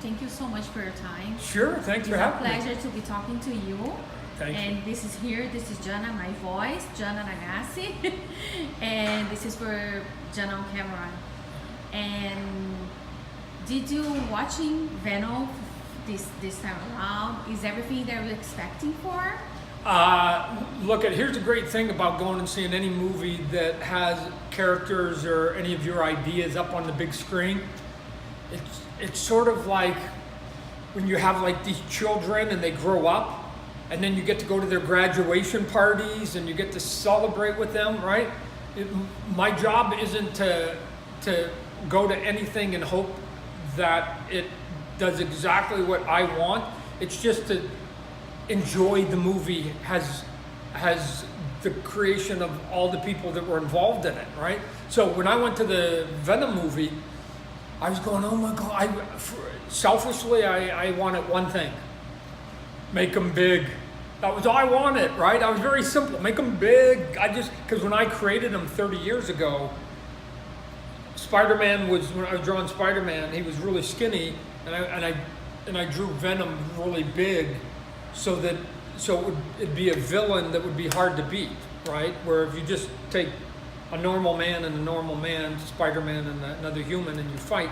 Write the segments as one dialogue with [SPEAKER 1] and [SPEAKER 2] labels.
[SPEAKER 1] Thank you so much for your time.
[SPEAKER 2] Sure, thanks for having me.
[SPEAKER 1] It's a pleasure to be talking to you.
[SPEAKER 2] Thank you.
[SPEAKER 1] And this is Jana, my voice, Jana Ragazzi. And this is for Jana on camera. And did you watching Venom this time around? Is everything that we're expecting for?
[SPEAKER 2] Here's the great thing about going and seeing any movie that has characters or any of your ideas up on the big screen. It's sort of like when you have like these children and they grow up, and then you get to go to their graduation parties and you get to celebrate with them, right? My job isn't to go to anything and hope that it does exactly what I want. It's just to enjoy the movie has the creation of all the people that were involved in it, right? So when I went to the Venom movie, I was going, oh my God, selfishly, I wanted one thing, make them big. That was all I wanted, right? I was very simple, make them big. Because when I created them 30 years ago, when I was drawing Spider-Man, he was really skinny, and I drew Venom really big, so it'd be a villain that would be hard to beat, right? Where if you just take a normal man and a normal man, Spider-Man and another human, and you fight,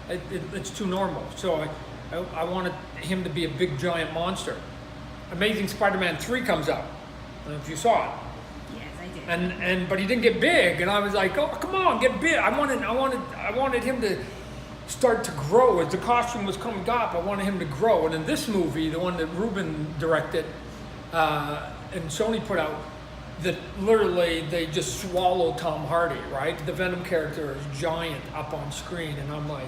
[SPEAKER 2] it's too normal. So I wanted him to be a big giant monster. Amazing Spider-Man 3 comes out. I don't know if you saw it.
[SPEAKER 1] Yes, I did.
[SPEAKER 2] But he didn't get big, and I was like, oh come on, get big. I wanted him to start to grow as the costume was coming up. I wanted him to grow. And in this movie, the one that Ruben directed and Sony put out, that literally they just swallow Tom Hardy, right? The Venom character is giant up on screen, and I'm like,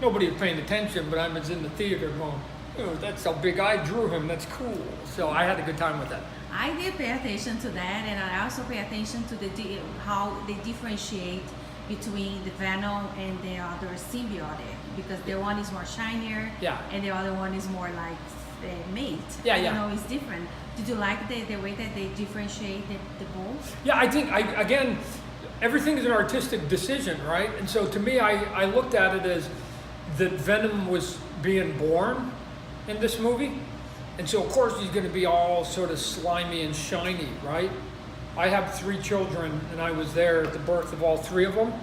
[SPEAKER 2] nobody was paying attention, but I was in the theater going, oh, that's how big I drew him, that's cool. So I had a good time with that.
[SPEAKER 1] I did pay attention to that, and I also pay attention to how they differentiate between the Venom and the other symbiotic, because the one is more shinier, and the other one is more like mate. It's different. Did you like the way that they differentiate the both?
[SPEAKER 2] Yeah, I think, again, everything is an artistic decision, right? And so to me, I looked at it as that Venom was being born in this movie. And so of course he's gonna be all sort of slimy and shiny, right? I have 3 children, and I was there at the birth of all 3 of them.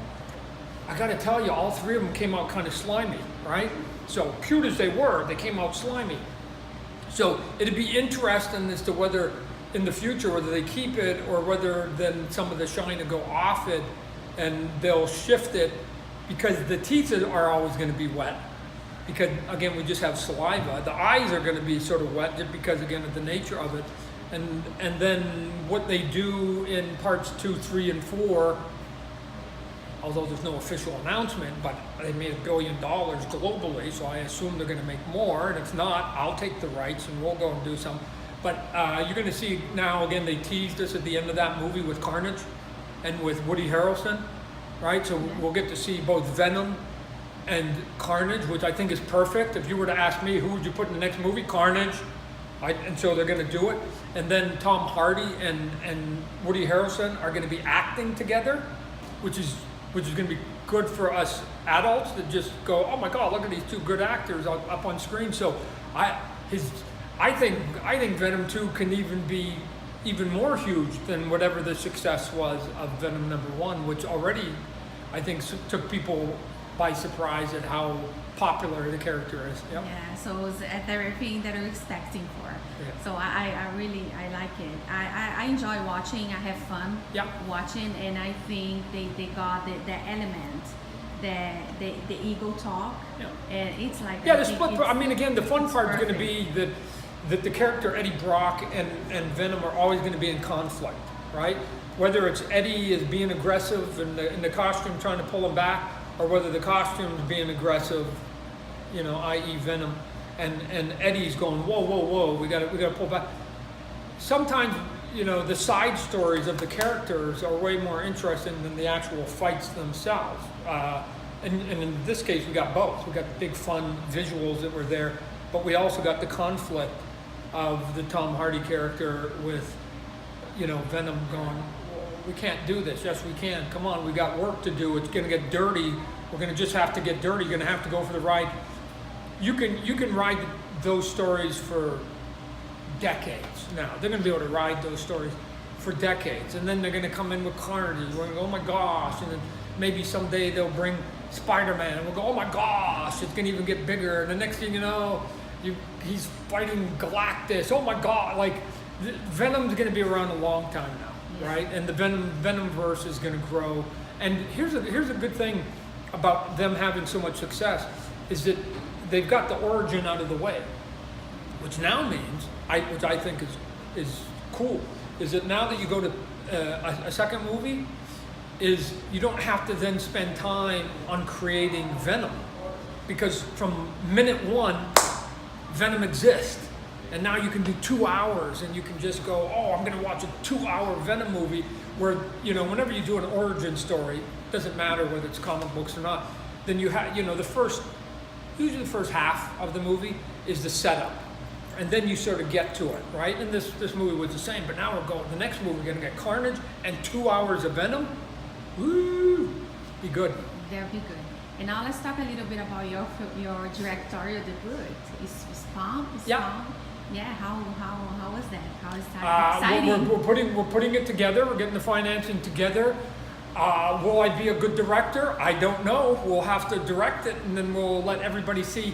[SPEAKER 2] I gotta tell you, all 3 of them came out kind of slimy, right? So cute as they were, they came out slimy. So it'd be interesting as to whether in the future, whether they keep it or whether then some of the shine will go off it and they'll shift it, because the teeth are always gonna be wet. Because again, we just have saliva. The eyes are gonna be sort of wet just because again of the nature of it. And then what they do in parts 2, 3, and 4, although there's no official announcement, but they made $1 billion globally, so I assume they're gonna make more, and if not, I'll take the rights and we'll go and do some. But you're gonna see now, again, they teased us at the end of that movie with Carnage and with Woody Harrelson, right? So we'll get to see both Venom and Carnage, which I think is perfect. If you were to ask me, who would you put in the next movie? Carnage. And so they're gonna do it. And then Tom Hardy and Woody Harrelson are gonna be acting together, which is gonna be good for us adults that just go, oh my God, look at these 2 good actors up on screen. So I think Venom 2 can even be even more huge than whatever the success was of Venom #1, which already I think took people by surprise at how popular the character is. Yep.
[SPEAKER 1] Yeah, so it's everything that we're expecting for.
[SPEAKER 2] Yeah.
[SPEAKER 1] So I really like it. I enjoy watching. I have fun watching, and I think they got the element, the ego talk, and it's like
[SPEAKER 2] the split. I mean, again, the fun part is going to be that the character Eddie Brock and Venom are always going to be in conflict, right? Whether it's Eddie is being aggressive in the costume trying to pull him back, or whether the costume's being aggressive, i.e. Venom, and Eddie's going, whoa, we gotta pull back. Sometimes, the side stories of the characters are way more interesting than the actual fights themselves. And in this case, we got both. We got the big fun visuals that were there, but we also got the conflict of the Tom Hardy character with, Venom going, we can't do this. Yes, we can. Come on, we got work to do. It's going to get dirty we're going to just have to get dirty. You're going to have to go for the ride. You can ride those stories for decades now. They're going to be able to ride those stories for decades. And then they're going to come in with Carnage. We're going to go, oh my gosh. And then maybe someday they'll bring Spider-Man. And we'll go, oh my gosh, it's going to even get bigger. And the next thing you know, he's fighting Galactus. Oh my God. Like, Venom's going to be around a long time now, right? And the Venom verse is going to grow. And here's a good thing about them having so much success is that they've got the origin out of the way, which now means, which I think is cool, is that now that you go to a second movie, is you don't have to then spend time on creating Venom, because from minute one, Venom exists. And now you can do 2 hours and you can just go, oh, I'm going to watch a 2-hour Venom movie where, you know, whenever you do an origin story, doesn't matter whether it's comic books or not, then you have, you know, usually the first half of the movie is the setup. And then you sort of get to it, right? And this movie was the same, but now the next movie, we're going to get Carnage and 2 hours of Venom. Woo! Be good.
[SPEAKER 1] They'll be good. And now let's talk a little bit about your directorial debut. It's Spawn? Yeah, how was that? How is that exciting?
[SPEAKER 2] We're putting it together. We're getting the financing together. Will I be a good director? I don't know. We'll have to direct it, and then we'll let everybody see.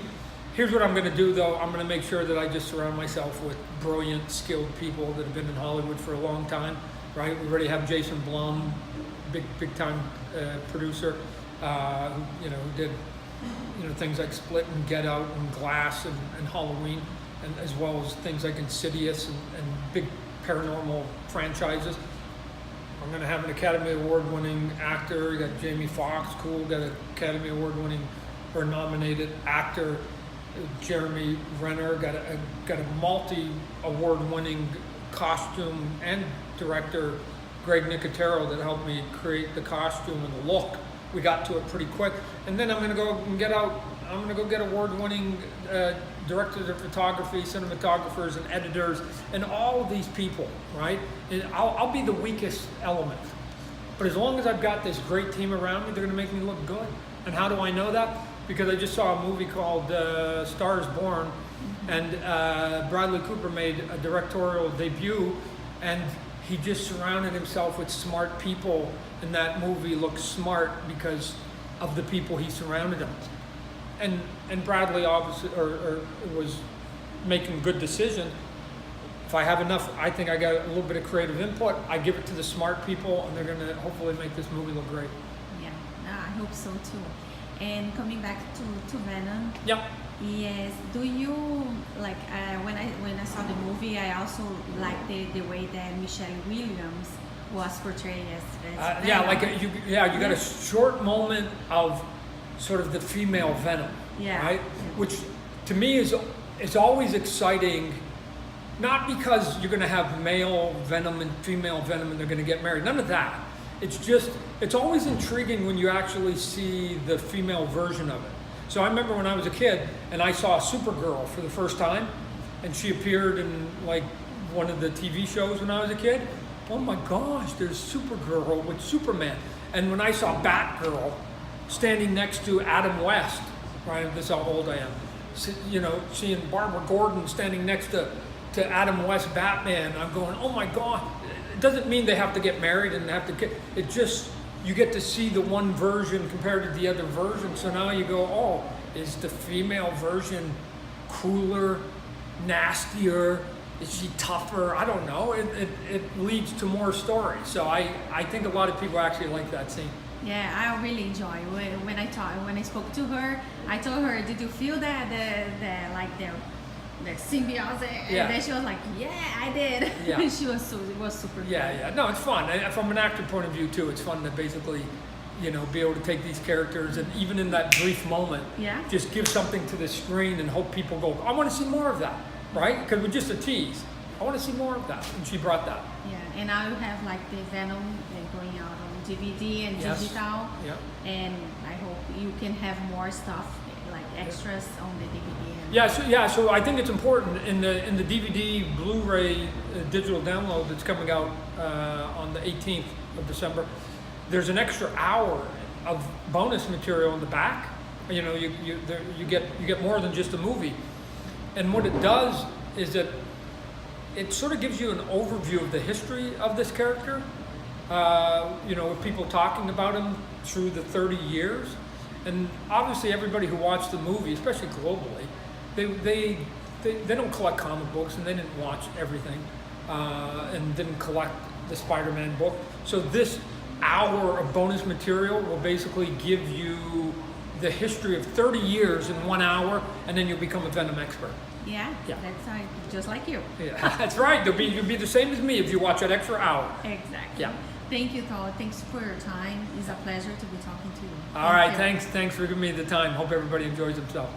[SPEAKER 2] Here's what I'm going to do, though. I'm going to make sure that I just surround myself with brilliant, skilled people that have been in Hollywood for a long time. Right? We already have Jason Blum, big time producer, who did things like Split and Get Out and Glass and Halloween. And as well as things like Insidious and big paranormal franchises. I'm going to have an Academy Award-winning actor. You got Jamie Foxx, cool. Got an Academy Award-winning or nominated actor, Jeremy Renner. Got a multi-award-winning costume and director, Greg Nicotero, that helped me create the costume and the look. We got to it pretty quick, and then I'm going to go and get award-winning directors of photography, cinematographers, and editors, and all of these people, right? And I'll be the weakest element, but as long as I've got this great team around me, they're going to make me look good. And how do I know that? Because I just saw a movie called Stars Born, and Bradley Cooper made a directorial debut, and he just surrounded himself with smart people, and that movie looked smart because of the people he surrounded him. And Bradley obviously was making good decisions. If I have enough, I think I got a little bit of creative input, I give it to the smart people, and they're going to hopefully make this movie look great.
[SPEAKER 1] Yeah, I hope so too. And coming back to Venom.
[SPEAKER 2] Yeah.
[SPEAKER 1] Yes. Do you like when I saw the movie? I also liked the way that Michelle Williams was portrayed as Venom.
[SPEAKER 2] You got a short moment of sort of the female Venom, right?
[SPEAKER 1] Yeah.
[SPEAKER 2] Which to me is always exciting, not because you're going to have male Venom and female Venom and they're going to get married. None of that. It's always intriguing when you actually see the female version of it. So I remember when I was a kid and I saw Supergirl for the first time, and she appeared in like one of the TV shows when I was a kid. Oh my gosh, there's Supergirl with Superman. And when I saw Batgirl standing next to Adam West, right? This is how old I am. Seeing Barbara Gordon standing next to Adam West Batman, I'm going, oh my God. It doesn't mean they have to get married and have to get, it just, you get to see the one version compared to the other version. So now you go, oh, is the female version cooler, nastier? Is she tougher? I don't know. It leads to more stories. So I think a lot of people actually like that scene.
[SPEAKER 1] Yeah, I really enjoy when I spoke to her. I told her, did you feel that the symbiosis?
[SPEAKER 2] Yeah.
[SPEAKER 1] And then she was like, yeah, I did.
[SPEAKER 2] Yeah.
[SPEAKER 1] It was super fun.
[SPEAKER 2] Yeah. No, it's fun. From an actor point of view too, it's fun to basically, be able to take these characters and even in that brief moment, just give something to the screen and hope people go, I want to see more of that, right? Because we're just a tease. I want to see more of that, and she brought that.
[SPEAKER 1] Yeah, and now you have like the Venom going out on DVD and digital.
[SPEAKER 2] Yeah.
[SPEAKER 1] And I hope you can have more stuff like extras on the DVD.
[SPEAKER 2] So I think it's important in the DVD BLU-RAY digital download that's coming out on the 18th of December. There's an extra hour of bonus material in the back. You know, you get more than just a movie. And what it does is that it sort of gives you an overview of the history of this character. You know, with people talking about him through the 30 years. And obviously everybody who watched the movie, especially globally, they don't collect comic books, and they didn't watch everything, and didn't collect the Spider-Man book. So this hour of bonus material will basically give you the history of 30 years in 1 hour, and then you'll become a Venom expert.
[SPEAKER 1] Yeah. That's just like you.
[SPEAKER 2] Yeah, that's right. You'll be the same as me if you watch that extra hour.
[SPEAKER 1] Exactly.
[SPEAKER 2] Yeah.
[SPEAKER 1] Thank you, Todd. Thanks for your time. It's a pleasure to be talking to you.
[SPEAKER 2] All right. Thanks for giving me the time. Hope everybody enjoys themselves.